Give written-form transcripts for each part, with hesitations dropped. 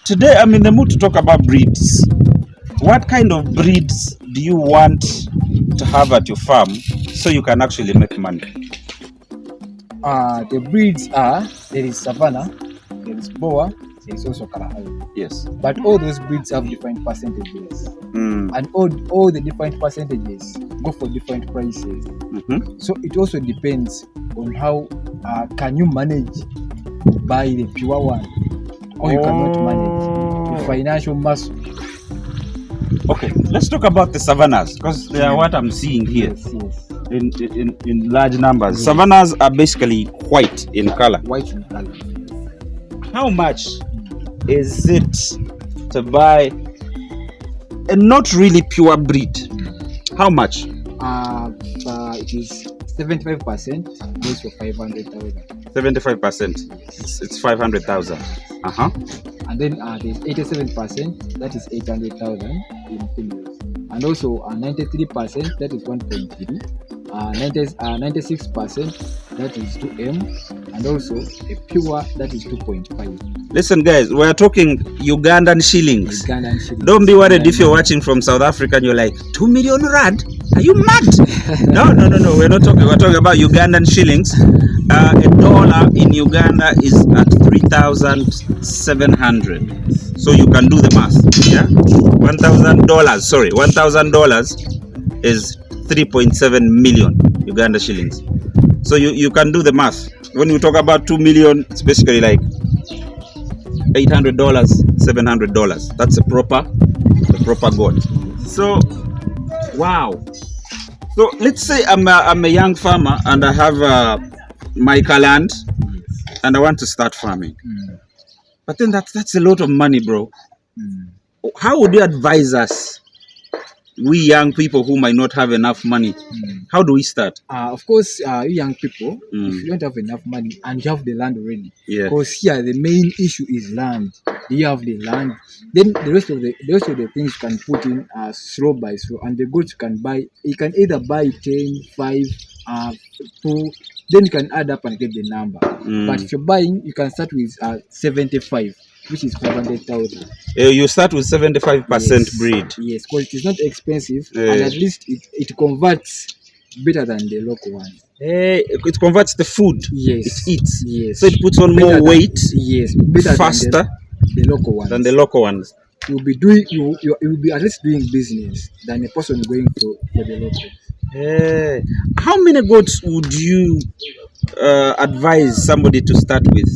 today I'm in the mood to talk about breeds. What kind of breeds do you want to have at your farm so you can actually make money? The breeds are, there is Savannah, there is Boa, there is also Kalahari. Yes. But all those breeds have different percentages. And all the different percentages go for different prices. So it also depends on how can you manage buy the pure one, or you cannot manage the financial muscle. Okay, let's talk about the Savannahs, because they are what I'm seeing here. Yes. In large numbers. Savannahs are basically white in color. White in color. How much is it to buy a not really pure breed? How much? It is 75% goes for 500,000. 75%. It's 500,000. And then there's 87%, that is 800,000 in females. And also 93%, that is 1.3. 96%, that is 2M. And also a pure, that is 2.5. Listen, guys, we're talking Ugandan shillings. Don't be worried if you're watching from South Africa and you're like, 2 million rand? Are you mad? No. We're not talking. We're talking about Ugandan shillings. A dollar in Uganda is at 3,700. So you can do the math. Yeah, $1,000. Sorry, $1,000 is 3.7 million Uganda shillings. So you can do the math. When we talk about 2 million, it's basically like $800, $700. That's a proper goat. So, wow. So let's say I'm a young farmer and I have Mica land and I want to start farming. But then that's a lot of money, bro. How would you advise us, we young people who might not have enough money? How do we start? Of course, you young people, if you don't have enough money and you have the land already, because here the main issue is land. You have the land, then the rest of the things you can put in slow by slow, and the goods you can buy. You can either buy 10, 5, 2, then you can add up and get the number. But if you're buying, you can start with 75. Which is 500,000. You start with 75% breed. Yes, because it is not expensive, and at least it converts better than the local one. It converts the food. Yes, it eats. Yes, so it puts on more weight. Yes, better faster than the local ones. Than the local ones. You'll be doing. You will be at least doing business than a person going for the local. How many goats would you advise somebody to start with?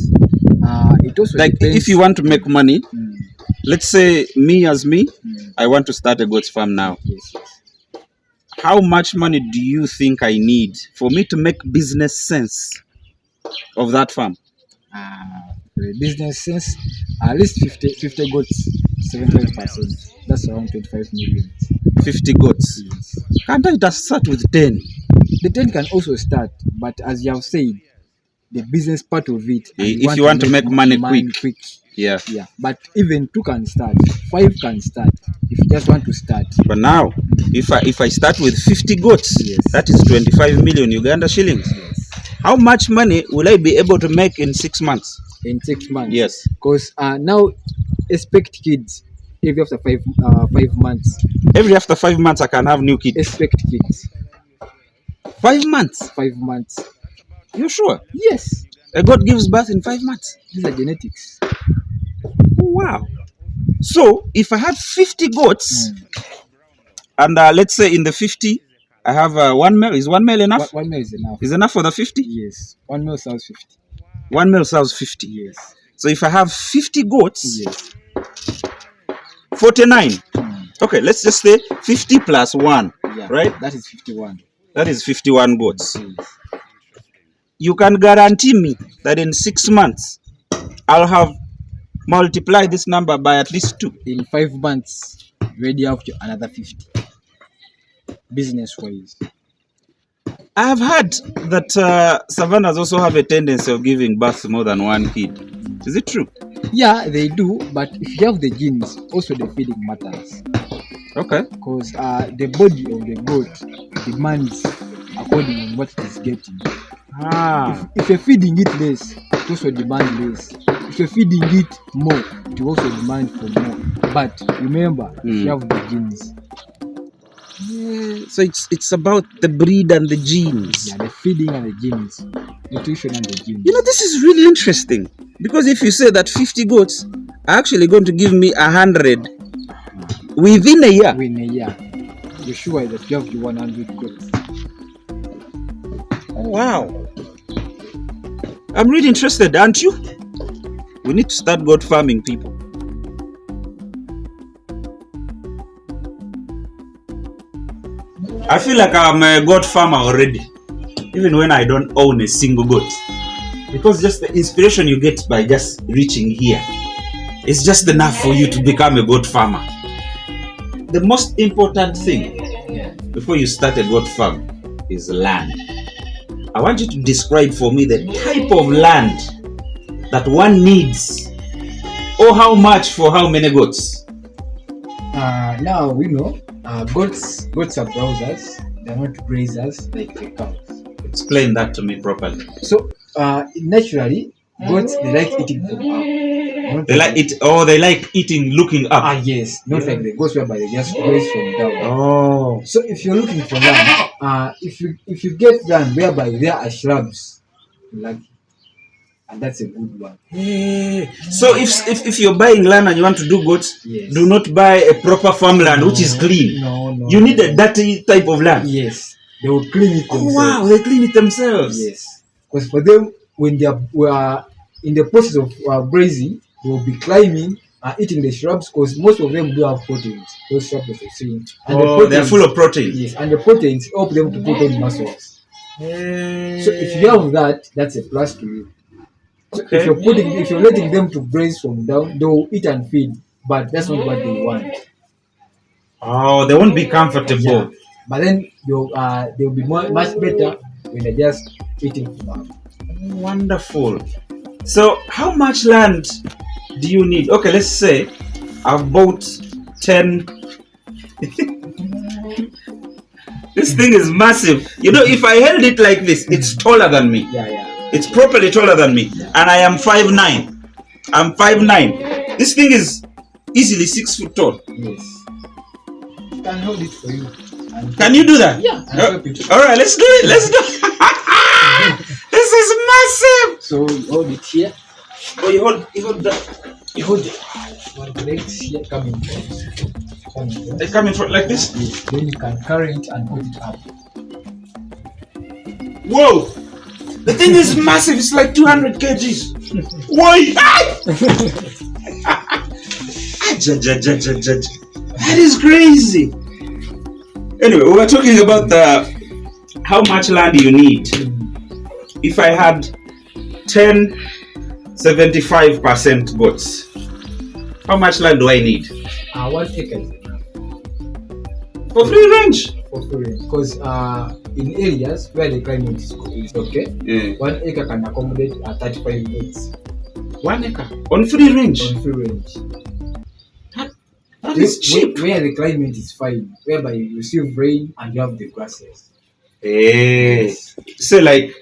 It also like depends. If you want to make money, let's say I want to start a goats farm now. Yes. How much money do you think I need for me to make business sense of that farm? Business sense, at least 50 goats, 75%. That's around 25 million. 50 goats. Yes. Can't I just start with 10? The 10 can also start, but as you have said, the business part of it. If you want to make money quick. Yeah. But even 2 can start, 5 can start if you just want to start. But now, if I start with 50 goats, that is 25 million Uganda shillings. Yes. How much money will I be able to make in 6 months? In 6 months? Yes. Because now expect kids every after 5 months. Every after 5 months I can have new kids. Expect kids. 5 months? 5 months. You sure? Yes. A goat gives birth in 5 months? These are genetics. Oh, wow. So if I have 50 goats, and let's say in the 50, I have 1 male. Is 1 male enough? 1 male is enough. Is enough for the 50? Yes. 1 male sells 50. 1 male sells 50. Yes. So if I have 50 goats, yes. 49. Okay, let's just say 50 plus 1. Yeah, right? That is 51. That is 51 goats. Yes. You can guarantee me that in 6 months, I'll have multiplied this number by at least 2. In 5 months, already have another 50. Business-wise. I have heard that Savannahs also have a tendency of giving birth to more than 1 kid. Is it true? Yeah, they do, but if you have the genes, also the feeding matters. Okay. Because the body of the goat demands according to what it is getting. If you're feeding it less, it also demands less. if you're feeding it more, it will also demand for more. But remember, you have the genes. Yeah. So it's about the breed and the genes. Yeah, the feeding and the genes, nutrition and the genes. You know, this is really interesting, because if you say that 50 goats are actually going to give me 100 within a year. Within a year, you're sure that you have the 100 goats. Oh, wow. I'm really interested, aren't you? We need to start goat farming, people. I feel like I'm a goat farmer already, even when I don't own a single goat. Because just the inspiration you get by just reaching here is just enough for you to become a goat farmer. The most important thing before you start a goat farm is land. I want you to describe for me the type of land that one needs, or how much for how many goats. Now we know goats are browsers. They're not grazers like the cows. Explain that to me properly. So naturally, goats, they like eating from up. They like it, or they like eating looking up. Yes, not like the goats whereby they just graze from down. Oh. So if you're looking for land, if you get land whereby there are shrubs, like, and that's a good one. Hey. So if you're buying land and you want to do goats, yes, do not buy a proper farmland which is clean. No. You need a dirty type of land. Yes, they will clean it themselves. Oh, wow, they clean it themselves. Yes, because for them, when they are in the process of grazing, they will be climbing and eating the shrubs, because most of them do have proteins. Those shrubs that you're seeing, and they're full of protein. Yes, and the proteins help them to put on muscles. Hey. So if you have that, that's a plus to you. So okay. If you're letting them to graze from down, they will eat and feed, but that's not what they want. Oh, they won't be comfortable. Yeah. But then they'll be much better when they're just eating from up. Wonderful. So how much land do you need? Okay, let's say I've bought 10. This thing is massive. You know, if I held it like this, it's taller than me. Yeah. It's properly taller than me. And I am 5'9". I'm 5'9". This thing is easily 6 foot tall. Yes. I can hold it for you. Can you do that? Yeah. All right, let's do it. Let's do it. This is massive. So you hold it here. Oh, you hold that. You hold it. One legs here coming from. They come in front like this? Yes. Then you can carry it and put it up. Whoa! The thing is massive. It's like 200 kgs. Why? That is crazy. Anyway, we were talking about how much land you need. If I had 10 75% goats, how much land do I need? 1 acre is enough. For free range? For free range. Because in areas where the climate is okay, 1 acre can accommodate 35 goats. 1 acre? On free range? On free range. That is cheap. Where the climate is fine, whereby you receive rain and you have the grasses. Yes. So like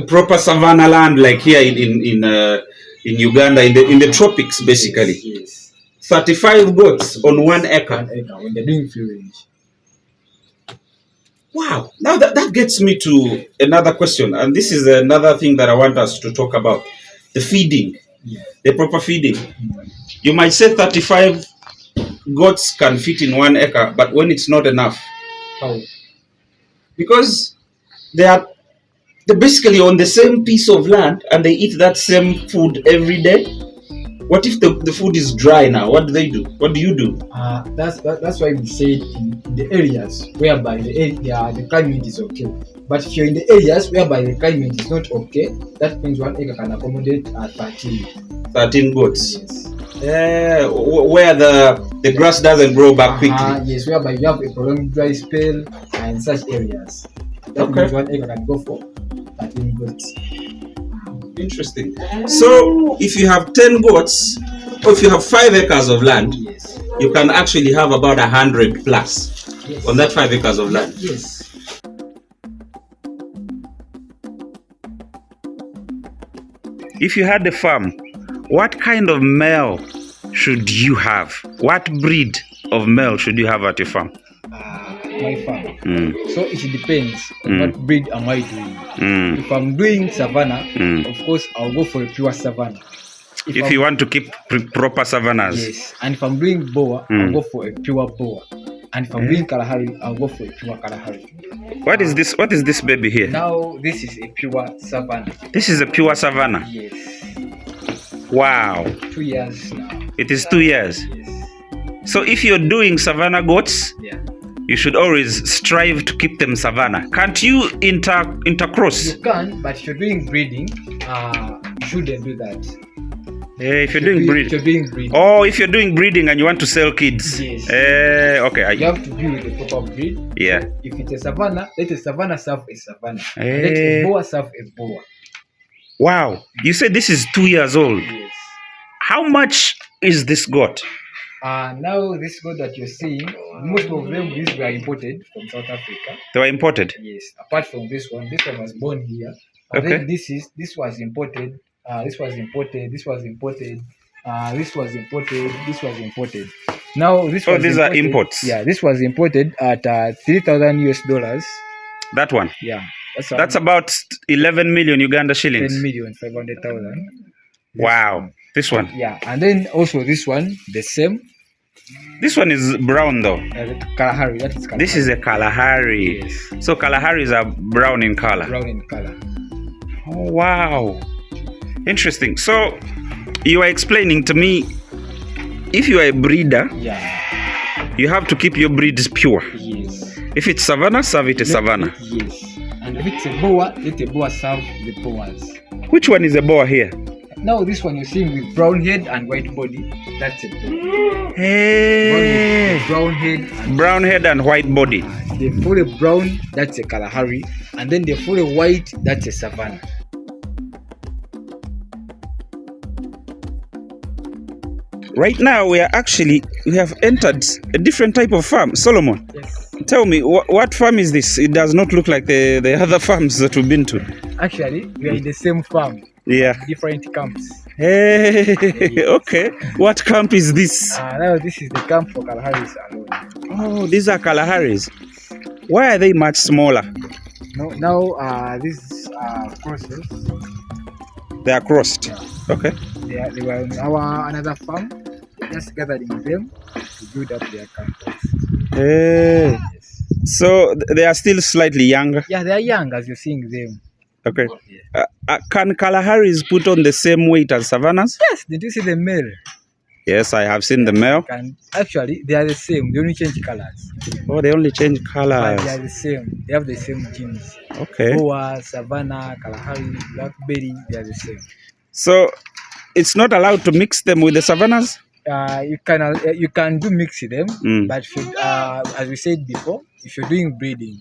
proper savanna land, like here in Uganda, in the tropics, basically. Yes. 35 goats on 1 acre. 1 acre when they're doing free range. Wow. Now that gets me to another question, and this is another thing that I want us to talk about: the feeding, the proper feeding. You might say 35 goats can fit in 1 acre, but when it's not enough. How? Because they're basically on the same piece of land and they eat that same food every day. What if the food is dry now? What do they do? What do you do? That's why we said in the areas whereby the climate is okay. But if you're in the areas whereby the climate is not okay, that means 1 acre can accommodate 13 goats. Yes. Where the grass doesn't grow back quickly. Yes, whereby you have a prolonged dry spell and such areas. That means 1 acre can go for 13 goats. Interesting. So if you have 10 goats, or if you have 5 acres of land, yes, you can actually have about 100 plus on that 5 acres of land. Yes. If you had a farm what kind of male should you have? What breed of male should you have at your farm? My farm. So it depends on what breed am I doing. If I'm doing Savannah, of course I'll go for a pure Savannah. If you want to keep proper Savannas. Yes. And if I'm doing Boa, I'll go for a pure Boa. And if I'm doing Kalahari, I'll go for a pure Kalahari. What is this? What is this baby here? Now this is a pure Savannah. This is a pure Savannah. Yes. Wow. 2 years now. It is 2 years. Yes. So if you're doing Savannah goats, Yeah. you should always strive to keep them Savannah. Can't you intercross? You can, but if you're doing breeding, you shouldn't do that. If you're doing breeding. Oh, if you're doing breeding and you want to sell kids. Yes. Okay. You have to be with the proper breed. Yeah. If it's a Savannah, let a Savannah serve a Savannah. Let a Boa serve a Boa. Wow. You said this is 2 years old. Yes. How much is this goat? Now this goat that you're seeing, most of them these were imported from South Africa. They were imported? Yes. Apart from this one was born here. Okay. Then this was imported. This was imported. This was imported. This was imported. This was imported. Now this was these imported, are imports. Yeah, this was imported at $3,000. That one. Yeah. That's about 11 million Uganda shillings. 10,500,000. Wow. This one. Yeah, and then also this one, the same. This one is brown though. Kalahari, that is Kalahari. This is a Kalahari. Yes. So Kalaharis are brown in color. Brown in color. Oh, wow. Interesting. So you are explaining to me, if you are a breeder, you have to keep your breeds pure. Yes. If it's Savannah, serve it a Savannah. Yes. And if it's a Boa, let a Boa serve the Boas. Which one is a Boa here? Now this one you're seeing with brown head and white body, that's a Boa. Hey. Brown head and white body. The fully brown, that's a Kalahari, and then the fully white, that's a Savannah. Right now we have entered a different type of farm. Solomon, yes. Tell me, what farm is this? It does not look like the other farms that we've been to. Actually, we are in the same farm. Yeah. Different camps. Hey, okay. What camp is this? Now this is the camp for Kalaharis alone. Oh, these are Kalaharis. Why are they much smaller? Now these are crosses. They are crossed. Yeah. Okay. They were in our another farm. Just gathering them to build up their campus. Hey. Yes. So they are still slightly younger. Yeah, they are young as you're seeing them. Okay. Can Kalaharis put on the same weight as Savannahs? Yes. Did you see the male? Yes, I have seen the male. Actually, they are the same. They only change colors. Oh, they only change colors. But they are the same. They have the same genes. Okay. Boa, Savannah, Kalahari, Blackberry, they are the same. So it's not allowed to mix them with the Savannahs? You can do mix them, but as we said before, if you're doing breeding,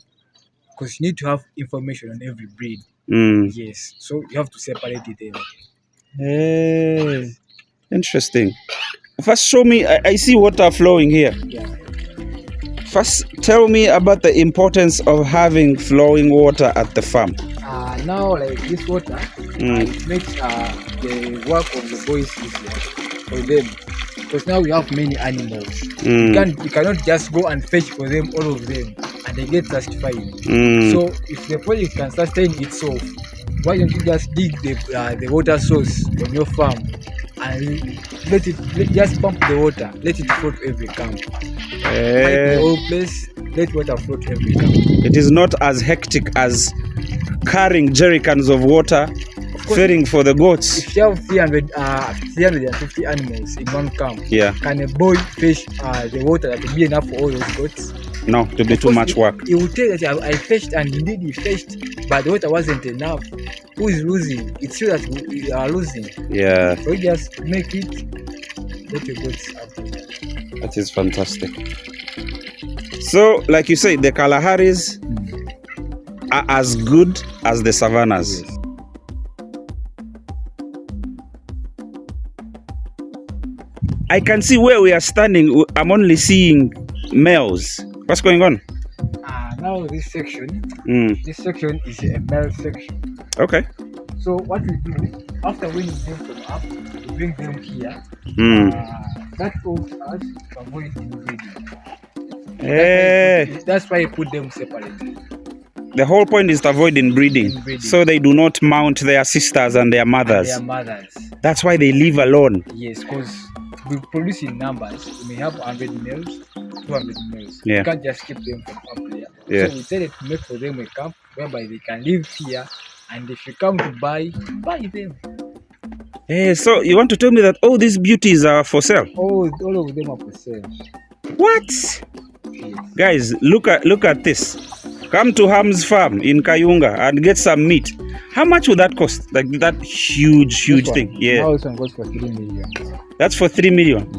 because you need to have information on every breed. Yes, so you have to separate it. Hey, interesting. First, show me. I see water flowing here. Yeah. First, tell me about the importance of having flowing water at the farm. Now, like this water, it makes the work of the boys easier for them. Because now we have many animals. You cannot just go and fetch for them, all of them, and they get satisfied. So if the project can sustain itself, why don't you just dig the water source on your farm and just pump the water, let it float every camp. Pipe the whole place, let water float every camp. It is not as hectic as carrying jerrycans of water, feeding for the goats. If you have 350 animals in one camp, can a boy fish the water that will be enough for all those goats? No, it will be too much work. He will tell that I fished, and indeed he fished, but the water wasn't enough. Who is losing? It's you that we are losing. Yeah. So you just make it, let your goats up. That is fantastic. So, like you said, the Kalaharis are as good as the Savannahs. Yes. I can see where we are standing. I'm only seeing males. What's going on? Now this section is a male section. Okay. So what we do after winning them from up, we bring them here. That helps us to avoid inbreeding. That's why I put them separately. The whole point is to avoid inbreeding, so they do not mount their sisters and their mothers. That's why they live alone. Yes, because we produce in numbers. We may have 100 males, 200 males. Yeah. You can't just keep them from up there. Yeah. So we decided to make for them a camp whereby they can live here, and if you come to buy them. So you want to tell me that all these beauties are for sale? Oh, all of them are for sale. What? Yes. Guys, look at this. Come to Ham's farm in Kayunga and get some meat. How much would that cost? Like that huge thing? Yeah. This one goes for 3 million. That's for 3 million.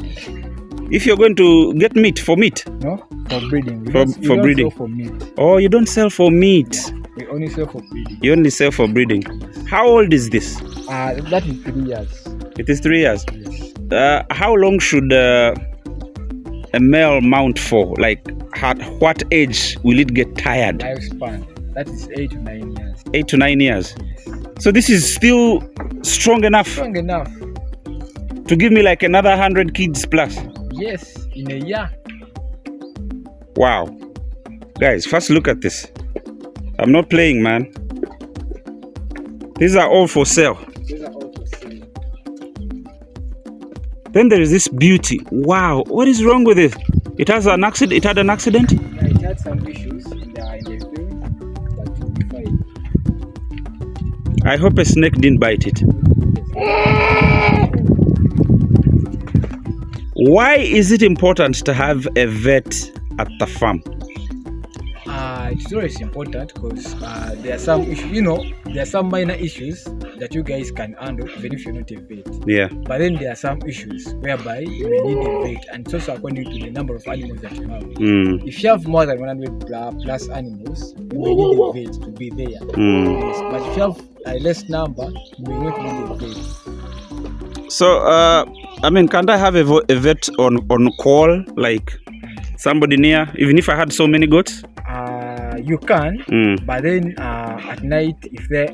If you're going to get meat for meat? No, for breeding. We for breeding. Sell for meat. Oh, you don't sell for meat. Yeah, we only sell for breeding. You only sell for breeding. How old is this? That is 3 years. It is 3 years. Yes. How long should a male mount for? Like, at what age will it get tired? Lifespan. That is 8 to 9 years. 8 to 9 years. Yes. So this is still strong enough. Strong enough. To give me like another 100 kids plus. Yes, in a year. Wow. Guys, first look at this. I'm not playing, man. These are all for sale. These are all for sale. Then there is this beauty. Wow, what is wrong with it? It has an accident. It had an accident? Yeah, it had some issues in the field, but it will be fine. I hope a snake didn't bite it. Why is it important to have a vet at the farm? It's always important because there are some issues, there are some minor issues that you guys can handle even if you're not a vet. Yeah. But then there are some issues whereby you may need a vet, and it's also according to the number of animals that you have. If you have more than 100 plus animals, you may need a vet to be there. Yes. But if you have a less number, you may not need a vet. So, can't I have a vet on call, like somebody near, even if I had so many goats? You can, but then at night, if there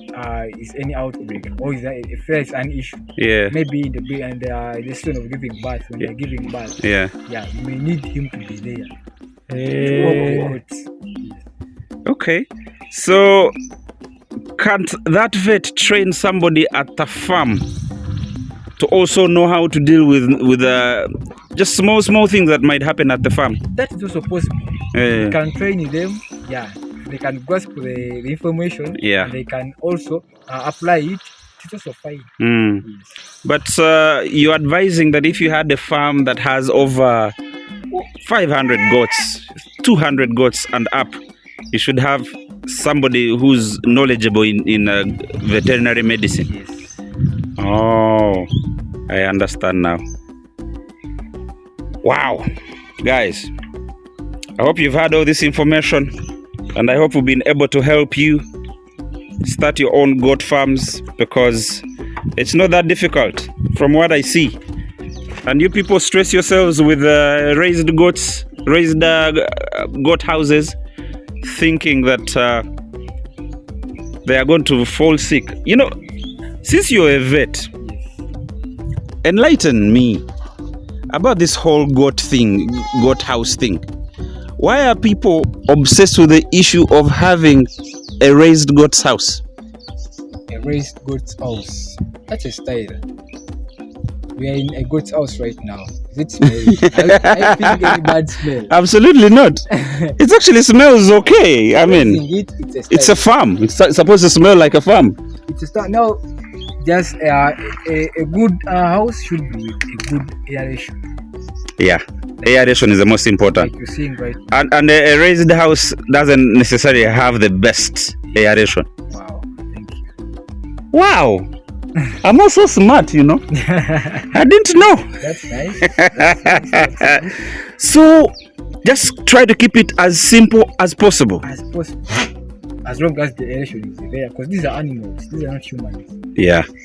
is any outbreak or if there is an issue, maybe in the season of giving birth, when they're giving birth, you may need him to be there. Okay, so can't that vet train somebody at the farm to also know how to deal with just small things that might happen at the farm? That is also possible. You can train them. They can grasp the information. And they can also apply it. It's also fine. Yes. But you're advising that if you had a farm that has over 500 goats, 200 goats and up, you should have somebody who's knowledgeable in veterinary medicine. Yes. Oh, I understand now. Wow. Guys, I hope you've had all this information, and I hope we've been able to help you start your own goat farms, because it's not that difficult from what I see. And you people stress yourselves with raised goats, raised goat houses, thinking that they are going to fall sick. Since you're a vet, enlighten me about this whole goat house thing. Why are people obsessed with the issue of having a raised goat's house? A raised goat's house. That's a style. We are in a goat's house right now. Is it smelly? I think any bad smell. Absolutely not. It actually smells okay. I mean, it's a farm. It's supposed to smell like a farm. It's a style. Now, just a good house should be with a good aeration. Yeah. Aeration is the most important. Like you're seeing right now. And a raised house doesn't necessarily have the best aeration. Wow, thank you. Wow. I'm also smart, I didn't know. That's nice. That's nice. So, just try to keep it as simple as possible. As possible. As long as the aeration is there. Because these are animals. These are not humans. Yeah.